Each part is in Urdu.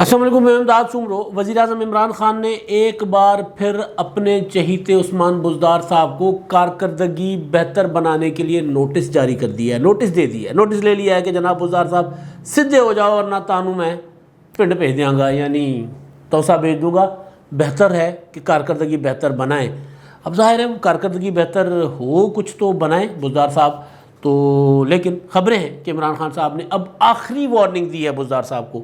السلام علیکم، میں امداد سمرو۔ وزیر اعظم عمران خان نے ایک بار پھر اپنے چہیتے عثمان بزدار صاحب کو کارکردگی بہتر بنانے کے لیے نوٹس جاری کر دیا ہے، نوٹس دے دیا ہے، نوٹس لے لیا ہے کہ جناب بزدار صاحب سدھے ہو جاؤ ورنہ تانوں میں پنڈ بھیج دیاں گا، یعنی توسا بھیج دوں گا، بہتر ہے کہ کارکردگی بہتر بنائیں۔ اب ظاہر ہے وہ کارکردگی بہتر ہو کچھ تو بنائیں بزدار صاحب تو، لیکن خبریں ہیں کہ عمران خان صاحب نے اب آخری وارننگ دی ہے بزدار صاحب کو۔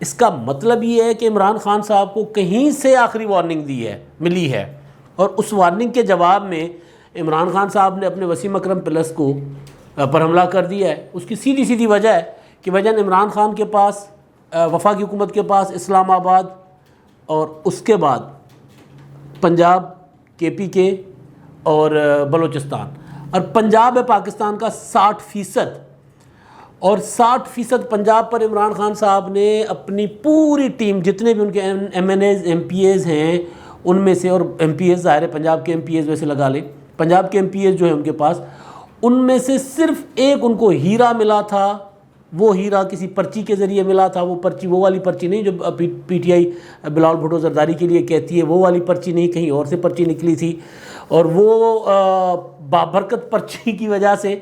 اس کا مطلب یہ ہے کہ عمران خان صاحب کو کہیں سے آخری وارننگ ملی ہے، اور اس وارننگ کے جواب میں عمران خان صاحب نے اپنے وسیم اکرم پلس کو پر حملہ کر دیا ہے۔ اس کی سیدھی وجہ ہے کہ وجہ عمران خان کے پاس، وفاقی حکومت کے پاس اسلام آباد اور اس کے بعد پنجاب، KPK اور بلوچستان، اور پنجاب ہے پاکستان کا 60%، اور 60% پنجاب پر عمران خان صاحب نے اپنی پوری ٹیم، جتنے بھی ان کے MNAs MPAs ہیں ان میں سے، اور MPAs ظاہر ہے پنجاب کے MPAs ویسے لگا لیں، پنجاب کے MPAs جو ہیں ان کے پاس، ان میں سے صرف ایک ان کو ہیرا ملا تھا۔ وہ ہیرا کسی پرچی کے ذریعے ملا تھا، وہ پرچی وہ والی پرچی نہیں جو PTI بلاول بھٹو زرداری کے لیے کہتی ہے، وہ والی پرچی نہیں، کہیں اور سے پرچی نکلی تھی، اور وہ بابرکت پرچی کی وجہ سے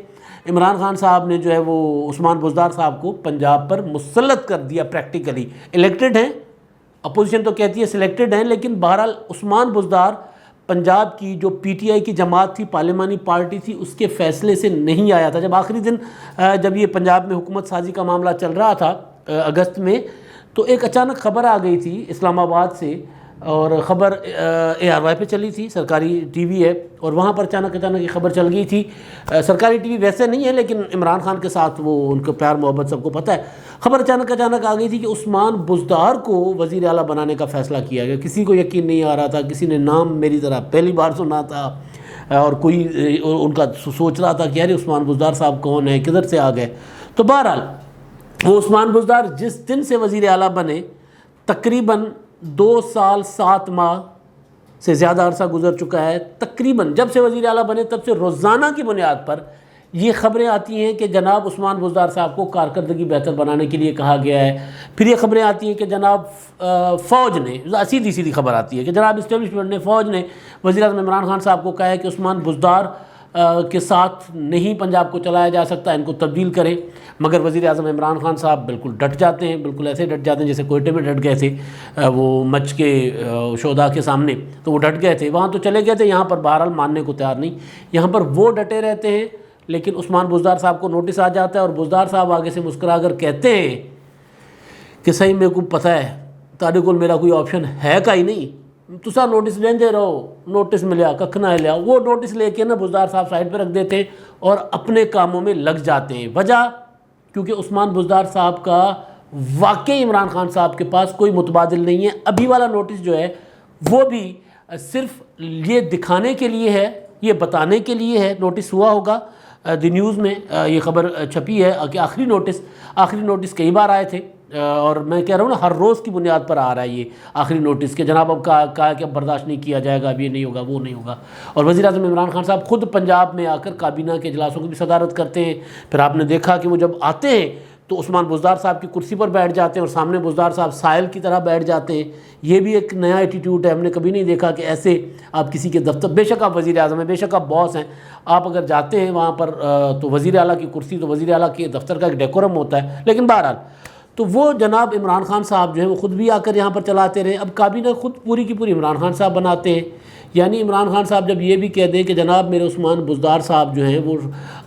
عمران خان صاحب نے جو ہے وہ عثمان بزدار صاحب کو پنجاب پر مسلط کر دیا۔ پریکٹیکلی الیکٹڈ ہیں، اپوزیشن تو کہتی ہے سلیکٹڈ ہیں، لیکن بہرحال عثمان بزدار پنجاب کی جو PTI کی جماعت تھی، پارلیمانی پارٹی تھی، اس کے فیصلے سے نہیں آیا تھا۔ جب آخری دن جب یہ پنجاب میں حکومت سازی کا معاملہ چل رہا تھا اگست میں، تو ایک اچانک خبر آ گئی تھی اسلام آباد سے، اور خبر ARY پہ چلی تھی، سرکاری TV ہے، اور وہاں پر اچانک یہ خبر چل گئی تھی۔ سرکاری TV ویسے نہیں ہے، لیکن عمران خان کے ساتھ وہ ان کا پیار محبت سب کو پتہ ہے۔ خبر اچانک آ گئی تھی کہ عثمان بزدار کو وزیر اعلیٰ بنانے کا فیصلہ کیا گیا۔ کسی کو یقین نہیں آ رہا تھا، کسی نے نام میری طرح پہلی بار سنا تھا، اور کوئی ان کا سوچ رہا تھا کہ یار عثمان بزدار صاحب کون ہے، کدھر سے آ گئے۔ تو بہرحال وہ عثمان بزدار جس دن سے وزیر اعلیٰ بنے، تقریباً 2 سال 7 ماہ سے زیادہ عرصہ گزر چکا ہے۔ تقریباً جب سے وزیر اعلیٰ بنے تب سے روزانہ کی بنیاد پر یہ خبریں آتی ہیں کہ جناب عثمان بزدار صاحب کو کارکردگی بہتر بنانے کے لیے کہا گیا ہے۔ پھر یہ خبریں آتی ہیں کہ جناب فوج نے، سیدھی خبر آتی ہے کہ جناب اسٹیبلشمنٹ نے، فوج نے وزیر اعظم عمران خان صاحب کو کہا ہے کہ عثمان بزدار کے ساتھ نہیں پنجاب کو چلایا جا سکتا، ان کو تبدیل کریں۔ مگر وزیر اعظم عمران خان صاحب بالکل ڈٹ جاتے ہیں، بالکل ایسے ڈٹ جاتے ہیں جیسے کوئٹے میں ڈٹ گئے تھے وہ مچ کے شہداء کے سامنے، تو وہ ڈٹ گئے تھے، وہاں تو چلے گئے تھے، یہاں پر بہرحال ماننے کو تیار نہیں۔ یہاں پر وہ ڈٹے رہتے ہیں، لیکن عثمان بزدار صاحب کو نوٹس آ جاتا ہے، اور بزدار صاحب آگے سے مسکرا کر کہتے ہیں کہ صحیح میرے کو پتہ ہے تاڑے کول میرا کوئی آپشن ہے کا ہی نہیں، تسا نوٹس لیندے رہو، نوٹس ملیا ککھ نہ لیا۔ وہ نوٹس لے کے نا بزدار صاحب سائڈ پہ رکھ دیتے ہیں اور اپنے کاموں میں لگ جاتے ہیں۔ وجہ کیونکہ عثمان بزدار صاحب کا واقعی عمران خان صاحب کے پاس کوئی متبادل نہیں ہے۔ ابھی والا نوٹس جو ہے وہ بھی صرف یہ دکھانے کے لیے ہے، یہ بتانے کے لیے ہے۔ نوٹس ہوا ہوگا، دی نیوز میں یہ خبر چھپی ہے کہ آخری نوٹس کئی بار آئے تھے، اور میں کہہ رہا ہوں نا ہر روز کی بنیاد پر آ رہا ہے یہ آخری نوٹس کہ جناب اب کہا کہ اب برداشت نہیں کیا جائے گا، اب یہ نہیں ہوگا، وہ نہیں ہوگا۔ اور وزیر اعظم عمران خان صاحب خود پنجاب میں آ کر کابینہ کے اجلاسوں کی بھی صدارت کرتے ہیں۔ پھر آپ نے دیکھا کہ وہ جب آتے ہیں تو عثمان بزدار صاحب کی کرسی پر بیٹھ جاتے ہیں، اور سامنے بزدار صاحب سائل کی طرح بیٹھ جاتے ہیں۔ یہ بھی ایک نیا ایٹیٹیوڈ ہے، ہم نے کبھی نہیں دیکھا کہ ایسے آپ کسی کے دفتر، بے شک آپ وزیر اعظم ہیں، بے شک آپ باس ہیں، آپ اگر جاتے ہیں وہاں پر تو وزیر اعلیٰ کی کرسی تو وزیر اعلیٰ کے دفتر کا ایک ڈیکورم ہوتا ہے، لیکن بہرحال تو وہ جناب عمران خان صاحب جو ہیں وہ خود بھی آ کر یہاں پر چلاتے رہے۔ اب کابینہ خود پوری کی پوری عمران خان صاحب بناتے ہیں۔ یعنی عمران خان صاحب جب یہ بھی کہہ دیں کہ جناب میرے عثمان بزدار صاحب جو ہیں وہ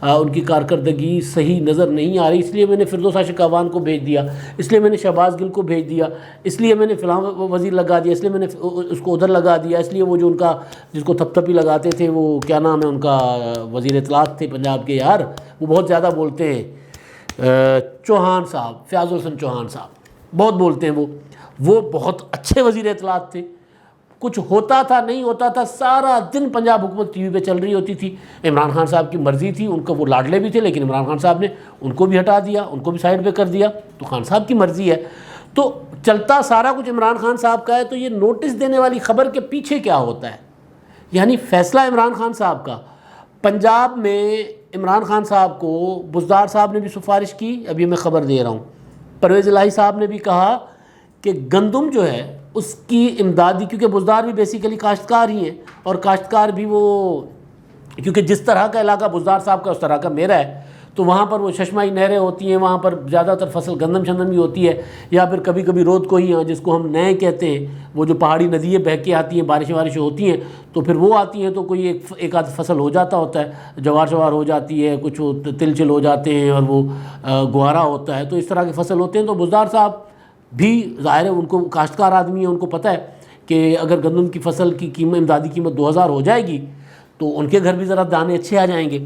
ان کی کارکردگی صحیح نظر نہیں آ رہی، اس لیے میں نے فردوس عاشق اعوان کو بھیج دیا، اس لیے میں نے شہباز گل کو بھیج دیا، اس لیے میں نے فلاں وزیر لگا دیا، اس لیے میں نے اس کو ادھر لگا دیا، اس لیے وہ جو ان کا جس کو تھپ تھپی لگاتے تھے وہ کیا نام ہے ان کا، وزیر اطلاعات تھے پنجاب کے، یار وہ بہت زیادہ بولتے ہیں، چوہان صاحب، فیاض الحسن چوہان صاحب بہت بولتے ہیں، وہ بہت اچھے وزیر اطلاعات تھے۔ کچھ ہوتا تھا نہیں ہوتا تھا، سارا دن پنجاب حکومت TV پہ چل رہی ہوتی تھی۔ عمران خان صاحب کی مرضی تھی، ان کو وہ لاڈلے بھی تھے، لیکن عمران خان صاحب نے ان کو بھی ہٹا دیا، ان کو بھی سائڈ پہ کر دیا، تو خان صاحب کی مرضی ہے، تو چلتا سارا کچھ عمران خان صاحب کا ہے۔ تو یہ نوٹس دینے والی خبر کے پیچھے کیا ہوتا ہے؟ یعنی فیصلہ عمران خان صاحب کا، پنجاب میں عمران خان صاحب کو بزدار صاحب نے بھی سفارش کی، ابھی میں خبر دے رہا ہوں، پرویز الہی صاحب نے بھی کہا کہ گندم جو ہے اس کی امدادی، کیونکہ بزدار بھی بیسیکلی کاشتکار ہی ہیں، اور کاشتکار بھی وہ، کیونکہ جس طرح کا علاقہ بزدار صاحب کا اس طرح کا میرا ہے، تو وہاں پر وہ چشمائی نہریں ہوتی ہیں، وہاں پر زیادہ تر فصل گندم شندم ہی ہوتی ہے، یا پھر کبھی کبھی رود کوہیاں جس کو ہم نئے کہتے ہیں، وہ جو پہاڑی ندییں بہہ کے آتی ہیں، بارشیں ہوتی ہیں، تو پھر وہ آتی ہیں تو کوئی ایک آدھ فصل ہو جاتا ہوتا ہے، جوار شوار ہو جاتی ہے، کچھ وہ تل چل ہو جاتے ہیں، اور وہ گوارا ہوتا ہے، تو اس طرح کے فصل ہوتے ہیں۔ تو بزدار صاحب بھی ظاہر ہے ان کو کاشتکار آدمی ہیں، ان کو پتہ ہے کہ اگر گندم کی فصل کی قیمت، امدادی قیمت 2000 ہو جائے گی تو ان کے گھر بھی ذرا دانے اچھے آ جائیں گے،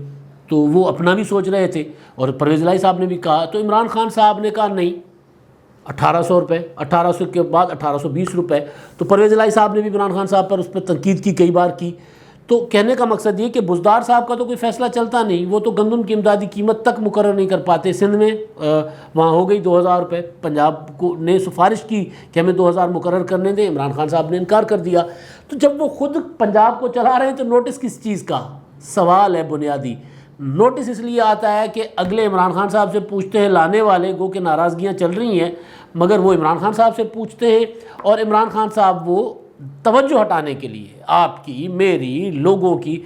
تو وہ اپنا بھی سوچ رہے تھے۔ اور پرویز الہی صاحب نے بھی کہا، تو عمران خان صاحب نے کہا نہیں 1800 روپے، 1800 کے بعد 1820 روپے۔ تو پرویز الہی صاحب نے بھی عمران خان صاحب پر اس پہ تنقید کی، کئی بار کی۔ تو کہنے کا مقصد یہ کہ بزدار صاحب کا تو کوئی فیصلہ چلتا نہیں، وہ تو گندم کی امدادی قیمت تک مقرر نہیں کر پاتے۔ سندھ میں وہاں ہو گئی 2000 روپے، پنجاب کو نے سفارش کی کہ ہمیں 2000 مقرر کرنے دیں، عمران خان صاحب نے انکار کر دیا۔ تو جب وہ خود پنجاب کو چلا رہے ہیں تو نوٹس کس چیز کا سوال ہے بنیادی؟ نوٹس اس لیے آتا ہے کہ اگلے عمران خان صاحب سے پوچھتے ہیں، لانے والے گو کہ ناراضگیاں چل رہی ہیں، مگر وہ عمران خان صاحب سے پوچھتے ہیں، اور عمران خان صاحب وہ توجہ ہٹانے کے لیے، آپ کی میری لوگوں کی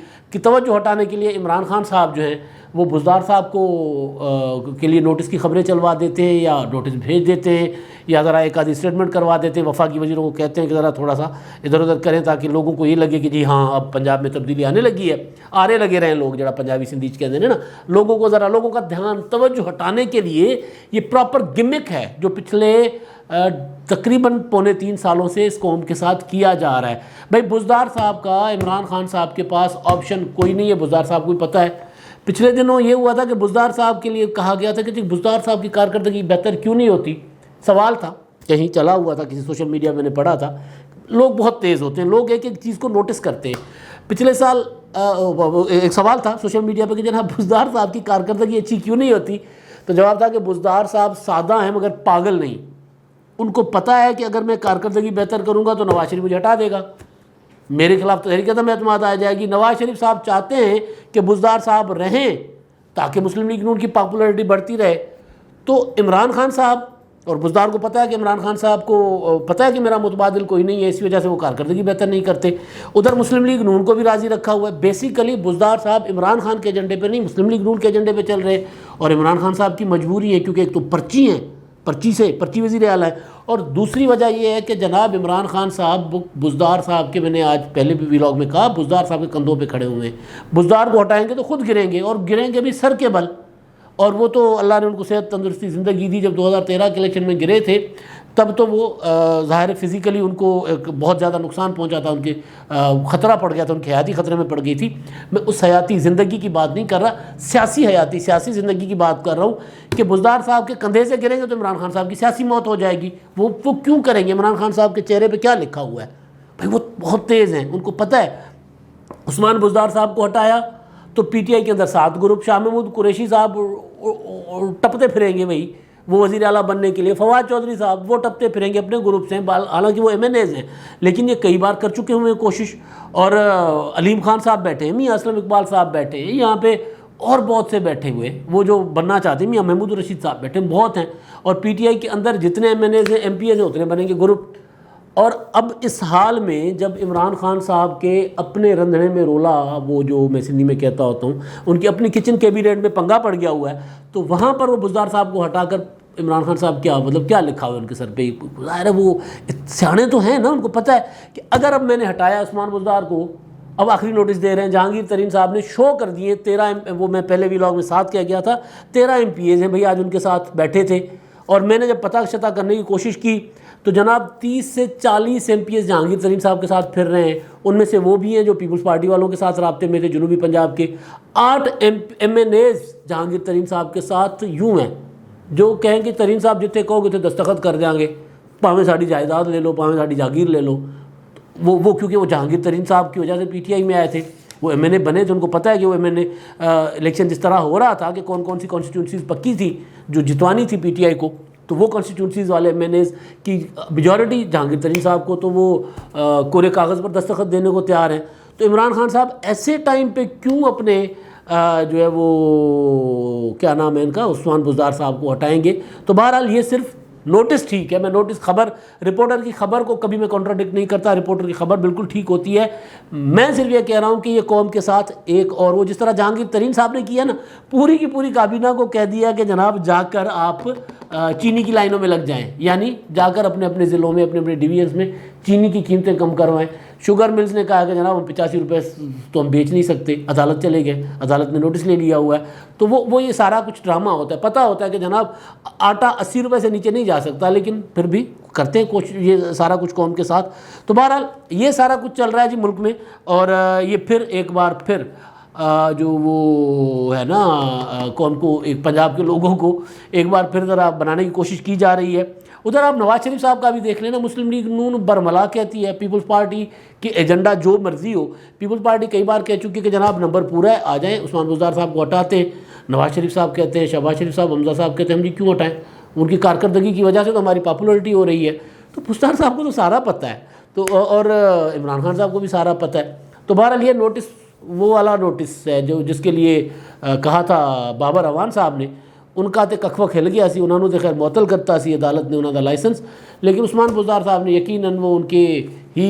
توجہ ہٹانے کے لیے عمران خان صاحب جو ہیں وہ بزدار صاحب کو کے لیے نوٹس کی خبریں چلوا دیتے ہیں، یا نوٹس بھیج دیتے ہیں، یا ذرا ایک آدھی اسٹیٹمنٹ کروا دیتے ہیں، وفاقی وزیروں کو کہتے ہیں کہ ذرا تھوڑا سا ادھر ادھر کریں تاکہ لوگوں کو یہ لگے کہ جی ہاں اب پنجاب میں تبدیلی آنے لگی ہے، آرے لگے رہے ہیں لوگ، جڑا پنجابی سندھی کہتے ہیں نا، لوگوں کو ذرا لوگوں کا دھیان توجہ ہٹانے کے لیے یہ پراپر گمک ہے جو پچھلے تقریباً 2.25 سالوں سے اس قوم کے ساتھ کیا جا رہا ہے۔ بھائی بزدار صاحب کا عمران خان صاحب کے پاس آپشن کوئی نہیں ہے، بزدار صاحب کو بھی پتہ ہے۔ پچھلے دنوں یہ ہوا تھا کہ بزدار صاحب کے لیے کہا گیا تھا کہ بزدار صاحب کی کارکردگی بہتر کیوں نہیں ہوتی، سوال تھا، کہیں چلا ہوا تھا، کسی سوشل میڈیا میں نے پڑھا تھا۔ لوگ بہت تیز ہوتے ہیں، لوگ ایک ایک چیز کو نوٹس کرتے ہیں۔ پچھلے سال ایک سوال تھا سوشل میڈیا پہ کہ جناب بزدار صاحب کی کارکردگی اچھی کیوں نہیں ہوتی، تو جواب تھا کہ بزدار صاحب سادہ ہیں مگر پاگل نہیں، ان کو پتہ ہے کہ اگر میں کارکردگی بہتر کروں گا تو نواز شریف مجھے ہٹا دے گا، میرے خلاف تحریک عدم اعتماد آ جائے گی۔ نواز شریف صاحب چاہتے ہیں کہ بزدار صاحب رہیں تاکہ مسلم لیگ نون کی پاپولیرٹی بڑھتی رہے۔ تو عمران خان صاحب اور بزدار کو پتہ ہے کہ عمران خان صاحب کو پتہ ہے کہ میرا متبادل کوئی نہیں ہے، اس وجہ سے وہ کارکردگی بہتر نہیں کرتے۔ ادھر مسلم لیگ نون کو بھی راضی رکھا ہوا ہے۔ بیسیکلی بزدار صاحب عمران خان کے ایجنڈے پہ نہیں، مسلم لیگ نون کے ایجنڈے پہ چل رہے، اور عمران خان صاحب کی مجبوری ہے کیونکہ ایک تو پرچی ہیں، پرچی وزیر اعلیٰ ہے، اور دوسری وجہ یہ ہے کہ جناب عمران خان صاحب بزدار صاحب کے، میں نے آج پہلے بھی ویلاگ میں کہا، بزدار صاحب کے کندھوں پہ کھڑے ہوئے ہیں۔ بزدار کو ہٹائیں گے تو خود گریں گے، اور گریں گے بھی سر کے بل، اور وہ تو اللہ نے ان کو صحت تندرستی زندگی دی۔ جب 2013 کے الیکشن میں گرے تھے تب تو وہ ظاہر فزیکلی ان کو بہت زیادہ نقصان پہنچا تھا، ان کے خطرہ پڑ گیا تھا، ان کی حیاتی خطرے میں پڑ گئی تھی۔ میں اس حیاتی زندگی کی بات نہیں کر رہا، سیاسی زندگی کی بات کر رہا ہوں کہ بزدار صاحب کے کندھے سے گریں گے تو عمران خان صاحب کی سیاسی موت ہو جائے گی۔ وہ کیوں کریں گے؟ عمران خان صاحب کے چہرے پہ کیا لکھا ہوا ہے؟ بھائی وہ بہت تیز ہیں، ان کو پتہ ہے عثمان بزدار صاحب کو ہٹایا تو پی ٹی آئی کے اندر 7 گروپ، شاہ محمود قریشی صاحب ٹپتے پھریں گے بھائی وہ وزیر اعلیٰ بننے کے لیے، فواد چودھری صاحب وہ ٹپتے پھریں گے اپنے گروپ سے، حالانکہ وہ MNAs ہیں لیکن یہ کئی بار کر چکے ہوئے ہیں کوشش۔ اور علیم خان صاحب بیٹھے ہیں، میاں اسلم اقبال صاحب بیٹھے ہیں یہاں پہ، اور بہت سے بیٹھے ہوئے، وہ جو بننا چاہتے ہیں، میاں محمود الرشید صاحب بیٹھے ہیں، بہت ہیں، اور پی ٹی آئی کے اندر جتنے MNAs ہیں MPAs ہیں اتنے بنیں گے گروپ۔ اور اب اس حال میں جب عمران خان صاحب کے اپنے رندھنے میں رولا، وہ جو میں سندھی میں کہتا ہوتا ہوں، ان کی اپنی کچن کیبنٹ میں پنگا پڑ گیا ہوا ہے، تو وہاں پر وہ بزدار صاحب کو ہٹا کر عمران خان صاحب کیا لکھا ہوا ہے ان کے سر پہ؟ ظاہر ہے وہ سیانے تو ہیں نا، ان کو پتہ ہے کہ اگر اب میں نے ہٹایا عثمان بزدار کو، اب آخری نوٹس دے رہے ہیں۔ جہانگیر ترین صاحب نے شو کر دیے 13، وہ میں پہلے ویلاگ میں 7 کہہ گیا تھا، 13 MPAs ہیں بھئی آج ان کے ساتھ بیٹھے تھے، اور میں نے جب پتہ شتہ کرنے کی کوشش کی تو جناب 30 سے 40 MPAs جہانگیر ترین صاحب کے ساتھ پھر رہے ہیں، ان میں سے وہ بھی ہیں جو پیپلز پارٹی والوں کے ساتھ رابطے میں تھے جنوبی پنجاب کے۔ 8 MNAs جہانگیر ترین صاحب کے ساتھ یوں ہیں جو کہیں کہ ترین صاحب جتنے کہو گے تو دستخط کر دیں گے، پاویں ساڑی جائیداد لے لو، پاویں ساڑی جاگیر لے لو۔ وہ کیونکہ وہ جہانگیر ترین صاحب کی وجہ سے پی ٹی آئی میں آئے تھے، وہ MNA بنے تھے، ان کو پتہ ہے کہ وہ MNA الیکشن جس طرح ہو رہا تھا کہ کون سی کانسٹیٹیونسیز پکی تھی جو جتوانی تھی پی ٹی آئی کو، تو وہ کانسٹیٹیونسیز والے MNAs کی میجورٹی جہانگیر ترین صاحب کو تو وہ کورے کاغذ پر دستخط دینے کو تیار ہیں۔ تو عمران خان صاحب ایسے ٹائم پہ کیوں اپنے جو ہے وہ کیا نام ہے ان کا، عثمان بزدار صاحب کو ہٹائیں گے؟ تو بہرحال یہ صرف نوٹس ٹھیک ہے، میں نوٹس خبر رپورٹر کی خبر کو کبھی میں کانٹراڈکٹ نہیں کرتا، رپورٹر کی خبر بالکل ٹھیک ہوتی ہے، میں صرف یہ کہہ رہا ہوں کہ یہ قوم کے ساتھ ایک اور وہ جس طرح جہانگیر ترین صاحب نے کیا نا، پوری کی پوری کابینہ کو کہہ دیا کہ جناب جا کر آپ چینی کی لائنوں میں لگ جائیں، یعنی جا کر اپنے اپنے ضلعوں میں اپنے اپنے ڈویژنس میں چینی کی قیمتیں کم کروائیں۔ شوگر ملز نے کہا کہ جناب ہم 85 روپے تو ہم بیچ نہیں سکتے، عدالت چلے گئے، عدالت نے نوٹس لے لیا ہوا ہے۔ تو وہ یہ سارا کچھ ڈرامہ ہوتا ہے، پتہ ہوتا ہے کہ جناب آٹا 80 روپے سے نیچے نہیں جا سکتا، لیکن پھر بھی کرتے ہیں کوشش، یہ سارا کچھ قوم کے ساتھ۔ تو بہرحال یہ سارا کچھ چل رہا ہے جی ملک میں، اور یہ پھر ایک بار پھر جو وہ ہے نا قوم کو، ایک پنجاب کے لوگوں کو ایک بار پھر ذرا بنانے کی کوشش کی جا رہی ہے۔ ادھر آپ نواز شریف صاحب کا بھی دیکھ لینا، مسلم لیگ نون برملا کہتی ہے، پیپلز پارٹی کی ایجنڈا جو مرضی ہو، پیپلز پارٹی کئی بار کہہ چکی کہ جناب نمبر پورا ہے، آ جائیں، عثمان بزدار صاحب کو ہٹاتے ہیں، نواز شریف صاحب کہتے ہیں، شہباز شریف صاحب، حمزہ صاحب کہتے ہیں ہم جی کیوں ہٹائیں، ان کی کارکردگی کی وجہ سے تو ہماری پاپولرٹی ہو رہی ہے۔ تو بزدار صاحب کو تو سارا پتہ ہے، تو اور عمران خان صاحب کو بھی سارا پتہ ہے۔ تو بہرحال یہ نوٹس وہ والا نوٹس ہے جو جس کے لیے کہا تھا بابر اعوان صاحب نے، ان کا تے ککھوا کھل گیا سی، انہوں نے تو خیر معطل کرتا سی عدالت نے انہوں دا لائسنس، لیکن عثمان بزدار صاحب نے یقیناً وہ ان کے ہی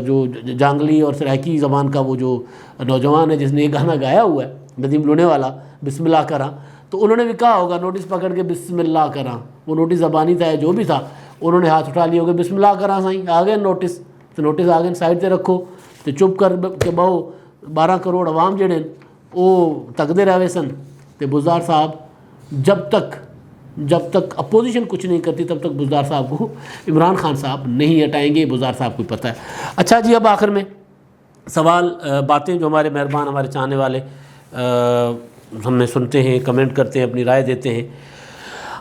جو جانگلی اور سرائکی زبان کا وہ جو نوجوان ہے جس نے یہ گانا گایا ہوا ہے ندیم لونے والا، بسم اللہ کراں، تو انہوں نے بھی کہا ہوگا نوٹس پکڑ کے بسم اللہ کراں، وہ نوٹس زبانی تھا جو بھی تھا، انہوں نے ہاتھ اٹھا لیے ہوگا بسم اللہ کراں سائیں، آ گئے نوٹس، تو نوٹس آ گئے سائڈ تے رکھو، تو چپ کر کے بہو 12 کروڑ عوام جڑے وہ تکدے رہے سن، تو بزدار صاحب جب تک اپوزیشن کچھ نہیں کرتی تب تک بزدار صاحب کو عمران خان صاحب نہیں ہٹائیں گے، بزدار صاحب کو پتہ ہے۔ اچھا جی، اب آخر میں سوال باتیں جو ہمارے مہربان ہمارے چاہنے والے ہمیں سنتے ہیں، کمنٹ کرتے ہیں، اپنی رائے دیتے ہیں۔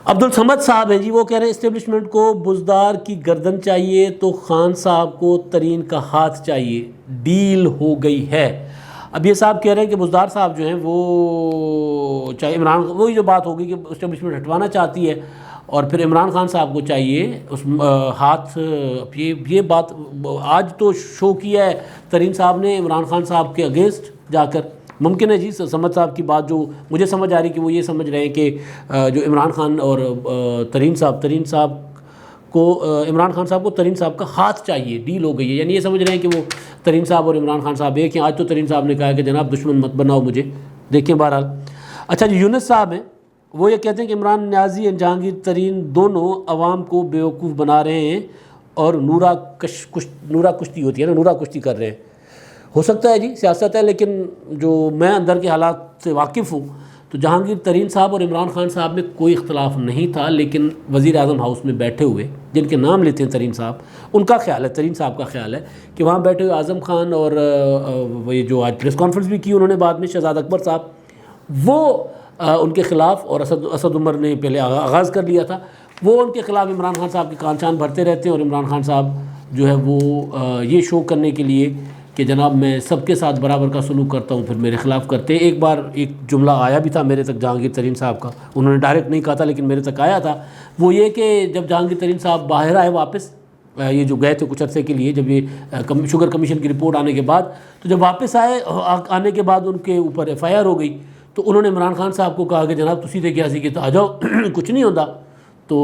عبدالصمد صاحب ہیں جی، وہ کہہ رہے ہیں اسٹیبلشمنٹ کو بزدار کی گردن چاہیے تو خان صاحب کو ترین کا ہاتھ چاہیے، ڈیل ہو گئی ہے۔ اب یہ صاحب کہہ رہے ہیں کہ بزدار صاحب جو ہیں وہ چاہے عمران، وہی جو بات ہوگی کہ اسٹیبلشمنٹ ہٹوانا چاہتی ہے اور پھر عمران خان صاحب کو چاہیے اس ہاتھ۔ یہ بات آج تو شو کیا ہے ترین صاحب نے عمران خان صاحب کے اگینسٹ جا کر، ممکن ہے جی سمد صاحب کی بات جو مجھے سمجھ آ رہی کہ وہ یہ سمجھ رہے ہیں کہ جو عمران خان اور ترین صاحب کو عمران خان صاحب کو ترین صاحب کا ہاتھ چاہیے، ڈیل ہو گئی ہے، یعنی یہ سمجھ رہے ہیں کہ وہ ترین صاحب اور عمران خان صاحب ایک ہیں۔ آج تو ترین صاحب نے کہا ہے کہ جناب دشمن مت بناؤ مجھے، دیکھیں بہرحال۔ اچھا جی، یونس صاحب ہیں، وہ یہ کہتے ہیں کہ عمران نیازی اور جہانگیر ترین دونوں عوام کو بیوقوف بنا رہے ہیں اور نورا کشتی ہوتی ہے نا، نورا کشتی کر رہے ہیں۔ ہو سکتا ہے جی، سیاست ہے، لیکن جو میں اندر کے حالات سے واقف ہوں تو جہانگیر ترین صاحب اور عمران خان صاحب میں کوئی اختلاف نہیں تھا، لیکن وزیر اعظم ہاؤس میں بیٹھے ہوئے جن کے نام لیتے ہیں ترین صاحب، ان کا خیال ہے، ترین صاحب کا خیال ہے کہ وہاں بیٹھے ہوئے اعظم خان اور وہ جو آج پریس کانفرنس بھی کی انہوں نے بعد میں، شہزاد اکبر صاحب، وہ ان کے خلاف، اور اسد عمر نے پہلے آغاز کر لیا تھا، وہ ان کے خلاف عمران خان صاحب کے کان چان بھرتے رہتے ہیں، اور عمران خان صاحب جو ہے وہ یہ شو کرنے کے لیے کہ جناب میں سب کے ساتھ برابر کا سلوک کرتا ہوں، پھر میرے خلاف کرتے ہیں۔ ایک بار ایک جملہ آیا بھی تھا میرے تک جہانگیر ترین صاحب کا، انہوں نے ڈائریکٹ نہیں کہا تھا لیکن میرے تک آیا تھا، وہ یہ کہ جب جہانگیر ترین صاحب باہر آئے واپس، یہ جو گئے تھے کچھ عرصے کے لیے جب یہ شوگر کمیشن کی رپورٹ آنے کے بعد، تو جب واپس آنے کے بعد ان کے اوپر FIR ہو گئی، تو انہوں نے عمران خان صاحب کو کہا کہ جناب تسی تے کیا سی کہ آ جاؤ کچھ نہیں ہوتا، تو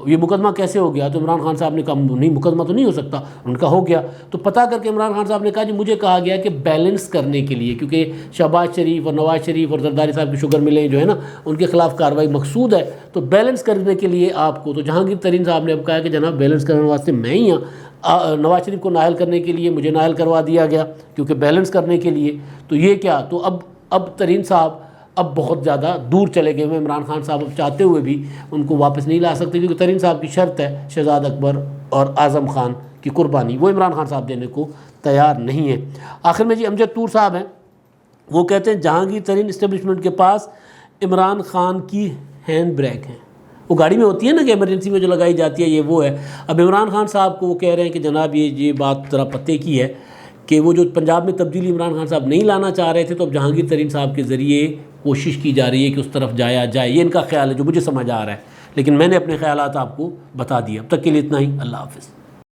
یہ مقدمہ کیسے ہو گیا؟ تو عمران خان صاحب نے کہا نہیں مقدمہ تو نہیں ہو سکتا، ان کا ہو گیا۔ تو پتہ کر کے عمران خان صاحب نے کہا جی مجھے کہا گیا کہ بیلنس کرنے کے لیے، کیونکہ شہباز شریف اور نواز شریف اور زرداری صاحب کی شوگر ملیں جو ہے نا ان کے خلاف کارروائی مقصود ہے، تو بیلنس کرنے کے لیے آپ کو، تو جہانگیر ترین صاحب نے اب کہا کہ جناب بیلنس کرنے واسطے میں ہی ہوں، نواز شریف کو نااہل کرنے کے لیے مجھے نااہل کروا دیا گیا کیونکہ بیلنس کرنے کے لیے، تو یہ کیا، تو اب ترین صاحب اب بہت زیادہ دور چلے گئے ہوئے، عمران خان صاحب اب چاہتے ہوئے بھی ان کو واپس نہیں لا سکتے، کیونکہ ترین صاحب کی شرط ہے شہزاد اکبر اور اعظم خان کی قربانی، وہ عمران خان صاحب دینے کو تیار نہیں ہے۔ آخر میں جی امجد طور صاحب ہیں، وہ کہتے ہیں جہانگیر ترین اسٹیبلشمنٹ کے پاس عمران خان کی ہینڈ بریک ہیں، وہ گاڑی میں ہوتی ہے نا کہ ایمرجنسی میں جو لگائی جاتی ہے، یہ وہ ہے۔ اب عمران خان صاحب کو وہ کہہ رہے ہیں کہ جناب یہ بات ذرا پتے کی ہے کہ وہ جو پنجاب میں تبدیلی عمران خان صاحب نہیں لانا چاہ رہے تھے، تو اب جہانگیر ترین صاحب کے ذریعے کوشش کی جا رہی ہے کہ اس طرف جایا جائے، یہ ان کا خیال ہے جو مجھے سمجھ آ رہا ہے، لیکن میں نے اپنے خیالات آپ کو بتا دیے۔ اب تک کے لیے اتنا ہی، اللہ حافظ۔